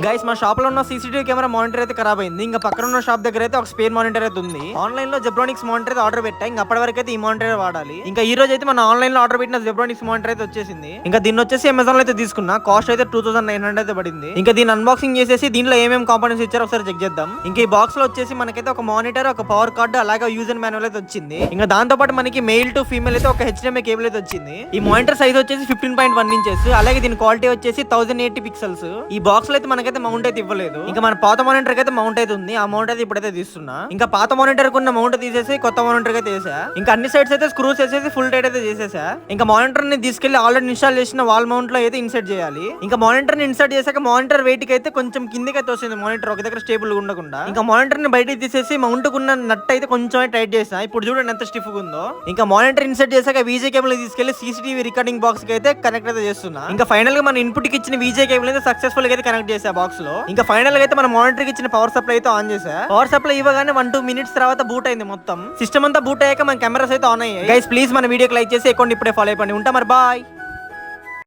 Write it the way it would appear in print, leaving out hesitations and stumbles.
Guys మా shop లో ఉన్న సీసీటీవీ కెమెరా మానిటర్ అయితే ఖరాబ్ అయింది. ఇంకా పక్కన ఉన్న షాప్ దగ్గర అయితే ఒక స్పేర్ మానిటర్ అయితే ఉంది. ఆన్లైన్ లో జెబ్రానిక్స్ మానిటర్ అయితే ఆర్డర్ పెట్టా. ఇంకా అప్పటి వరకు అయితే ఈ మానిటర్ వాడాలి. ఇంకా ఈ రోజు అయితే మన ఆన్లైన్ లో ఆర్డర్ పెట్టిన జెబ్రానిక్స్ మానిటర్ అయితే వచ్చేసింది. ఇంకా దీన్ని వచ్చేసి అమెజాన్ లో అయితే తీసుకున్నా. కాస్ట్ అయితే 2900 అయితే పడింది. ఇంకా దీన్ని అన్బాక్సింగ్ చేసేసి దీనిలో ఏమేమి కాంపోనెంట్స్ ఇచ్చారో ఒకసారి చెక్ చేద్దాం. ఇంకా ఈ బాక్స్ లో వచ్చేసి మనకైతే ఒక మానిటర్, ఒక పవర్ కార్డు, అలాగే యూజర్ మాన్యువల్ అయితే వచ్చింది. ఇంకా దాంతో పాటు మనకి మెయిల్ టు ఫీమేల్ అయితే ఒక HDMI కేబుల్ అయితే వచ్చింది. ఈ మానిటర్ సైజ్ వచ్చేసి 15.1 ఇంచెస్, అలాగే దీని క్వాలిటీ వచ్చేసి 1080 పిక్సెల్స్. ఈ బాక్స్ లో అయితే మనకైతే మౌంట్ అయితే ఇవ్వలేదు. ఇంకా మన పాత మానిటర్ అయితే మౌంట్ అయితే ఉంది. ఆ మౌంట్ అయితే ఇప్పుడైతే తీస్తున్నా. ఇంకా పాత మానిటర్ కున్న మౌంట్ తీసేసి కొత్త మానిటర్ అయితే వేసా. ఇంకా అన్ని సైడ్స్ అయితే స్క్రూస్ వేసేసి ఫుల్ టైట్ అయితే చేసేసా. ఇంకా మానిటర్ ని తీసుకెళ్లి ఆల్రెడీ ఇన్స్టాల్ చేసిన వాల్ మౌంట్ లో అయితే ఇన్సర్ట్ చేయాలి. ఇంకా మానిటర్ ని ఇన్సర్ట్ చేశాక మానిటర్ వెయిట్ కి అయితే కొంచెం కిందికి అయితే వస్తుంది. మానిటర్ ఒక దగ్గర స్టేబుల్ ఉండకుండా. ఇంకా మానిటర్ ని బయటికి తీసేసి మౌంట్ కున్న నట్ అయితే కొంచెం టైట్ చేసా. ఇప్పుడు చూడండి ఎంత స్టిఫ్ ఉందో. ఇంకా మానిటర్ ఇన్సర్ట్ చేశాక వీజే కేబుల్ తీసుకెళ్లి సీసీటీవీ రికార్డింగ్ బాక్స్ కి అయితే కనెక్ట్ అయితే చేస్తున్నా. ఇంకా ఫైనల్ గా మన ఇన్పుట్ కి ఇచ్చిన వీజే కేబుల్ అయితే సక్సెస్ఫుల్ గా అయితే కనెక్ట్ చేసా బాక్స్ లో. ఇంకా ఫైనల్ గా అయితే మన మానిటర్ కి ఇచ్చిన పవర్ సప్లై అయితే ఆన్ చేసా. పవర్ సప్లై ఇవ్వగానే 1-2 మినిట్స్ తర్వాత బూట్ అయింది మొత్తం. సిస్టమ్ అంతా బూట్ అయ్యాక మన కెమెరాస్ అయితే ఆన్ అయ్యాయి. గైస్ ప్లీజ్ మన వీడియోకి లైక్ చేసి అకౌంట్ ఇప్పుడే ఫాలో అయిపోండి. ఉంటా మరి బాయ్.